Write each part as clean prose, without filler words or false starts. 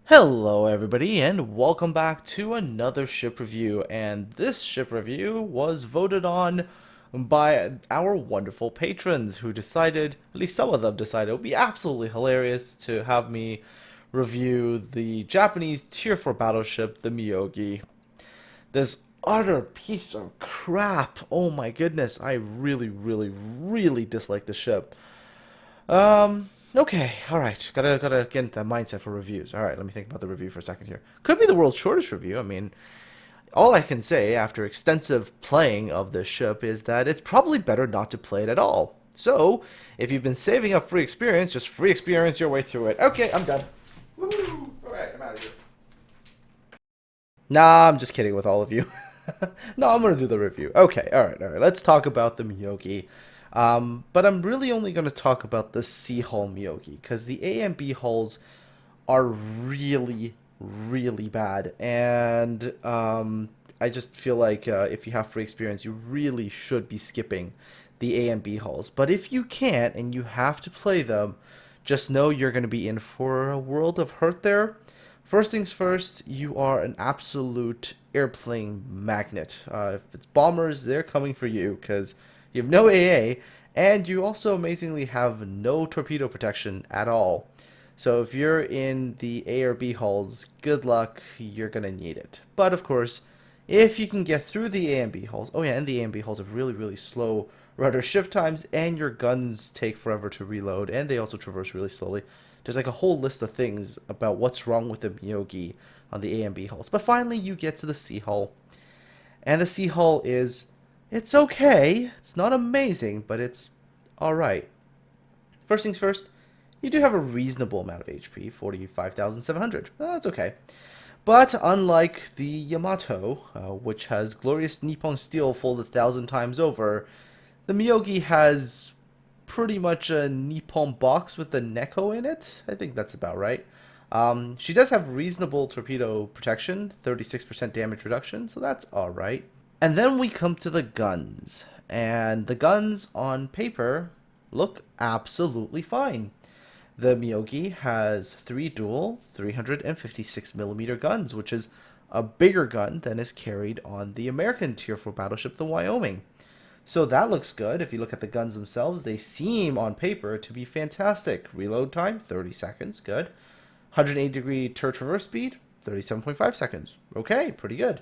Hello everybody and welcome back to another ship review, and this ship review was voted on by our wonderful patrons who decided, at least some of them decided, it would be absolutely hilarious to have me review the Japanese Tier 4 battleship, the Myogi. This utter piece of crap. Oh my goodness, I really dislike the ship. Okay, alright. Gotta get into that mindset for reviews. Alright, let me think about the review for a second here. Could be the world's shortest review. I mean, all I can say after extensive playing of this ship is that it's probably better not to play it at all. So, if you've been saving up free experience, just free experience your way through it. Okay, I'm done. Woo! Alright, I'm out of here. Nah, I'm just kidding with all of you. No, I'm gonna do the review. Okay, alright. Let's talk about the Myogi. But I'm really only going to talk about the C hull Myogi, because the A and B hulls are really bad, and I just feel like if you have free experience, you really should be skipping the A and B hulls. But if you can't and you have to play them, just know you're going to be in for a world of hurt there. First things first, you are an absolute airplane magnet. If it's bombers, they're coming for you, because you have no AA, and you also amazingly have no torpedo protection at all. So if you're in the A or B hulls, good luck, you're going to need it. But of course, if you can get through the A and B hulls, oh yeah, and the A and B hulls have really slow rudder shift times, and your guns take forever to reload, and they also traverse really slowly. There's like a whole list of things about what's wrong with the Myogi on the A and B hulls. But finally, you get to the C hull, and the C hull is, it's okay. It's not amazing, but it's alright. First things first, you do have a reasonable amount of HP, 45,700. That's okay. But unlike the Yamato, which has glorious Nippon steel folded 1,000 times over, the Myogi has pretty much a Nippon box with a Neko in it. I think that's about right. She does have reasonable torpedo protection, 36% damage reduction, so that's alright. And then we come to the guns. And the guns on paper look absolutely fine. The Myogi has 3 dual 356mm guns, which is a bigger gun than is carried on the American Tier 4 battleship, the Wyoming. So that looks good. If you look at the guns themselves, they seem on paper to be fantastic. Reload time, 30 seconds, good. 180-degree turret traverse speed, 37.5 seconds. Okay, pretty good.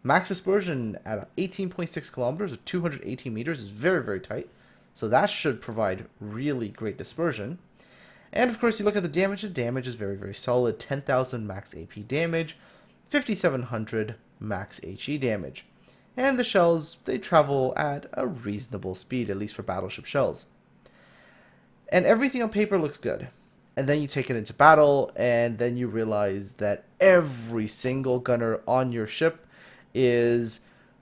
Max dispersion at 18.6 kilometers or 218 meters is very tight. So that should provide really great dispersion. And of course, you look at the damage is very solid. 10,000 max AP damage, 5,700 max HE damage. And the shells, they travel at a reasonable speed, at least for battleship shells. And everything on paper looks good. And then you take it into battle, and then you realize that every single gunner on your ship is,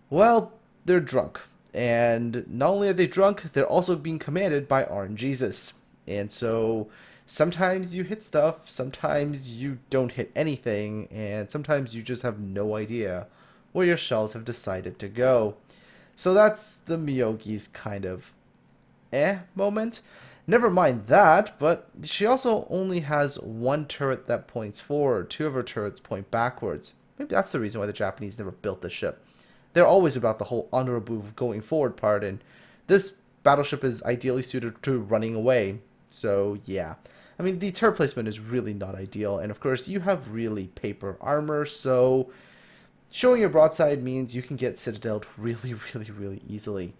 well, they're drunk. And not only are they drunk, they're also being commanded by RNGesus. And so sometimes you hit stuff, sometimes you don't hit anything, and sometimes you just have no idea where your shells have decided to go. So that's the Myogi's kind of moment. Never mind that, but she also only has one turret that points forward. 2 of her turrets point backwards. Maybe that's the reason why the Japanese never built the ship. They're always about the whole honorable going forward part, and this battleship is ideally suited to running away. So yeah, I mean, the turret placement is really not ideal, and of course you have really paper armor, so showing your broadside means you can get citadeled really easily.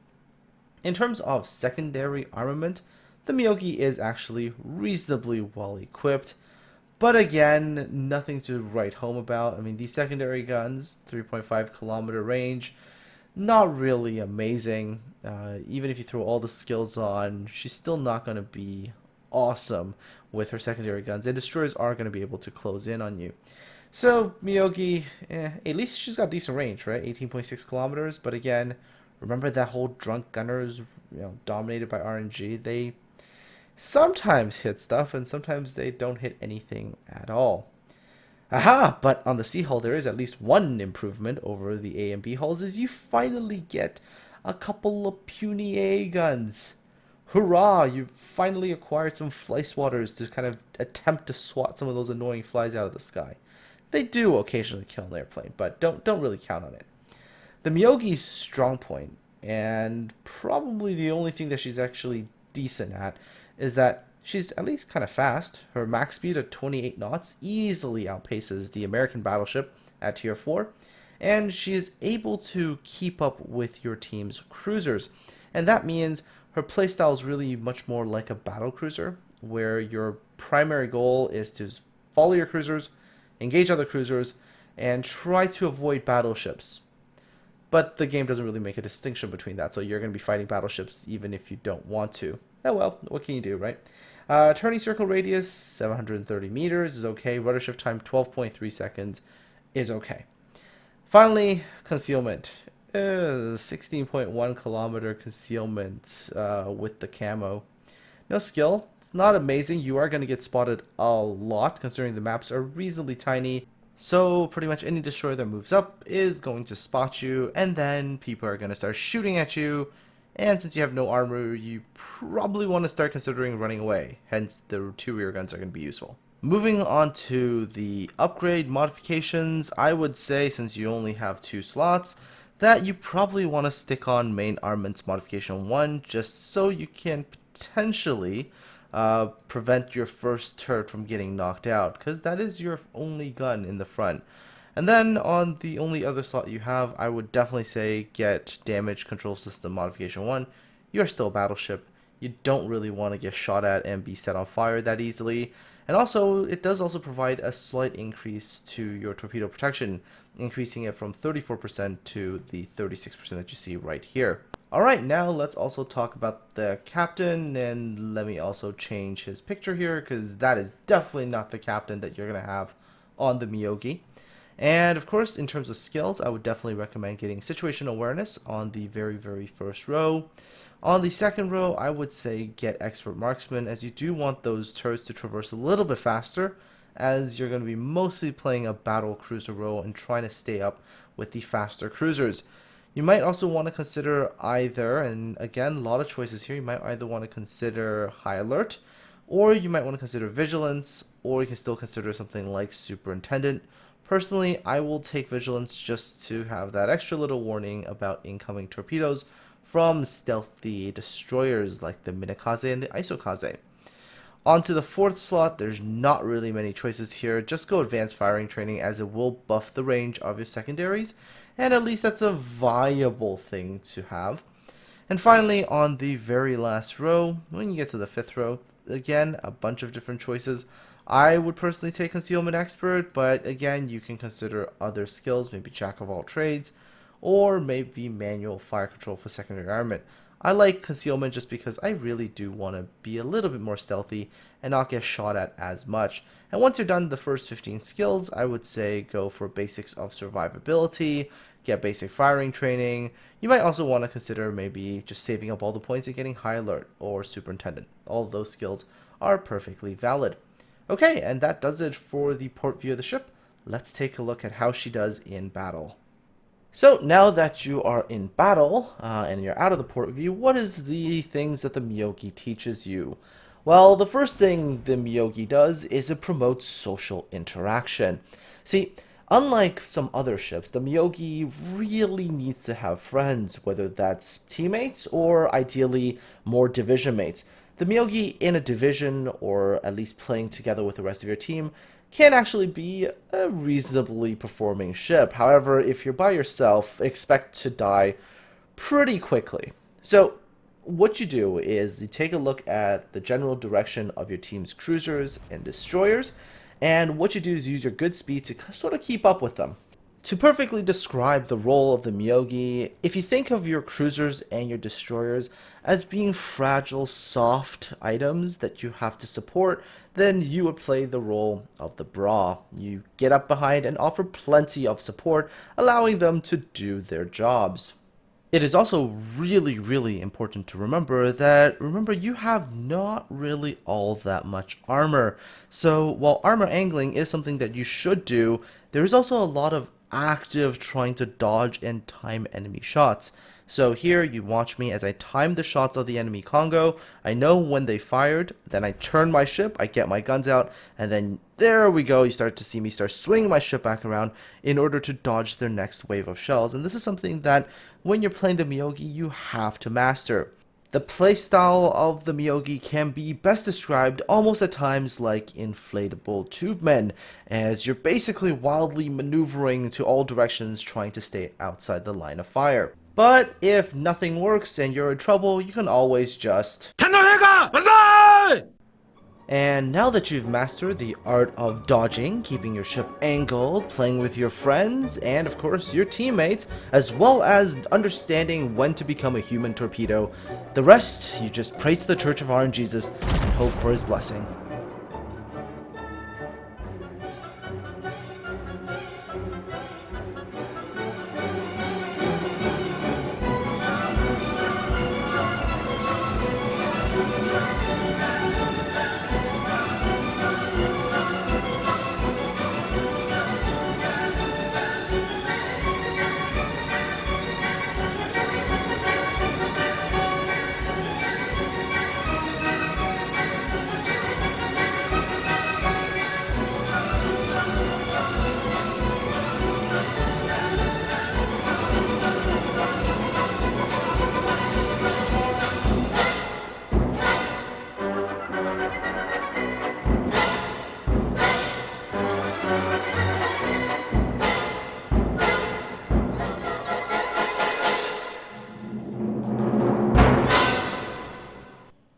In terms of secondary armament, the Myogi is actually reasonably well equipped, but again, nothing to write home about. I mean, these secondary guns, 3.5 kilometer range, not really amazing. Even if you throw all the skills on, she's still not going to be awesome with her secondary guns, and destroyers are going to be able to close in on you. So, Myogi, at least she's got decent range, right? 18.6 kilometers, but again, remember that whole drunk gunners, dominated by RNG? They sometimes hit stuff, and sometimes they don't hit anything at all. Aha! But on the C hull, there is at least one improvement over the A and B hulls, is you finally get a couple of puny A guns. Hurrah! You finally acquired some fly swatters to kind of attempt to swat some of those annoying flies out of the sky. They do occasionally kill an airplane, but don't really count on it. The Myogi's strong point, and probably the only thing that she's actually decent at, is that she's at least kind of fast. Her max speed of 28 knots easily outpaces the American Battleship at tier 4, and she is able to keep up with your team's cruisers. And that means her playstyle is really much more like a battle cruiser, where your primary goal is to follow your cruisers, engage other cruisers, and try to avoid battleships. But the game doesn't really make a distinction between that, so you're going to be fighting battleships even if you don't want to. Oh well, what can you do, right? Turning circle radius, 730 meters is okay. Rudder shift time, 12.3 seconds is okay. Finally, concealment. 16.1 kilometer concealment with the camo. No skill. It's not amazing. You are going to get spotted a lot considering the maps are reasonably tiny. So pretty much any destroyer that moves up is going to spot you, and then people are going to start shooting at you. And since you have no armor, you probably want to start considering running away. Hence, the 2 rear guns are going to be useful. Moving on to the upgrade modifications, I would say since you only have 2 slots, that you probably want to stick on main armaments modification 1 just so you can potentially prevent your first turret from getting knocked out, because that is your only gun in the front. And then on the only other slot you have, I would definitely say get damage control system modification 1. You're still a battleship. You don't really want to get shot at and be set on fire that easily. And also, it does also provide a slight increase to your torpedo protection, increasing it from 34% to the 36% that you see right here. Alright, now let's also talk about the captain, and let me also change his picture here, because that is definitely not the captain that you're going to have on the Myogi. And of course, in terms of skills, I would definitely recommend getting situational awareness on the very first row. On the second row, I would say get expert marksman, as you do want those turrets to traverse a little bit faster, as you're going to be mostly playing a battle cruiser role and trying to stay up with the faster cruisers. You might also want to consider either, and again, a lot of choices here, you might either want to consider high alert, or you might want to consider vigilance, or you can still consider something like superintendent. Personally, I will take vigilance just to have that extra little warning about incoming torpedoes from stealthy destroyers like the Minakaze and the Isokaze. On to the 4th slot, there's not really many choices here. Just go advanced firing training, as it will buff the range of your secondaries, and at least that's a viable thing to have. And finally, on the very last row, when you get to the 5th row, again, a bunch of different choices. I would personally take concealment expert, but again, you can consider other skills, maybe jack of all trades, or maybe manual fire control for secondary armament. I like concealment just because I really do want to be a little bit more stealthy and not get shot at as much. And once you're done the first 15 skills, I would say go for basics of survivability, get basic firing training. You might also want to consider maybe just saving up all the points and getting high alert or superintendent. All of those skills are perfectly valid. Okay, and that does it for the port view of the ship. Let's take a look at how she does in battle. So now that you are in battle and you're out of the port view, what is the things that the Myogi teaches you? Well, the first thing the Myogi does is it promotes social interaction. See, unlike some other ships, the Myogi really needs to have friends, whether that's teammates or ideally more division mates. The Myogi in a division, or at least playing together with the rest of your team, can actually be a reasonably performing ship. However, if you're by yourself, expect to die pretty quickly. So what you do is you take a look at the general direction of your team's cruisers and destroyers, and what you do is use your good speed to sort of keep up with them. To perfectly describe the role of the Myogi, if you think of your cruisers and your destroyers as being fragile, soft items that you have to support, then you would play the role of the bra. You get up behind and offer plenty of support, allowing them to do their jobs. It is also really important to remember that, you have not really all that much armor. So while armor angling is something that you should do, there is also a lot of active trying to dodge and time enemy shots. So here you watch me as I time the shots of the enemy Congo. I know when they fired, then I turn my ship, I get my guns out, and then there we go. You start to see me start swinging my ship back around in order to dodge their next wave of shells. And this is something that when you're playing the Myogi, you have to master. The playstyle of the Myogi can be best described almost at times like inflatable tube men, as you're basically wildly maneuvering to all directions trying to stay outside the line of fire. But if nothing works and you're in trouble, you can always just... And now that you've mastered the art of dodging, keeping your ship angled, playing with your friends, and of course your teammates, as well as understanding when to become a human torpedo, the rest you just pray to the Church of RNGesus and hope for his blessing.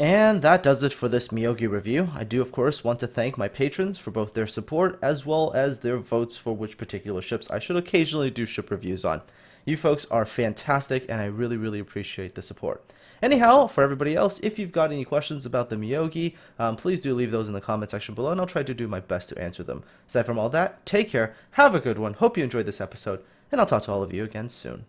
And that does it for this Myogi review. I do of course want to thank my patrons for both their support as well as their votes for which particular ships I should occasionally do ship reviews on. You folks are fantastic and I really appreciate the support. Anyhow, for everybody else, if you've got any questions about the Myogi, please do leave those in the comment section below and I'll try to do my best to answer them. Aside from all that, take care, have a good one, hope you enjoyed this episode, and I'll talk to all of you again soon.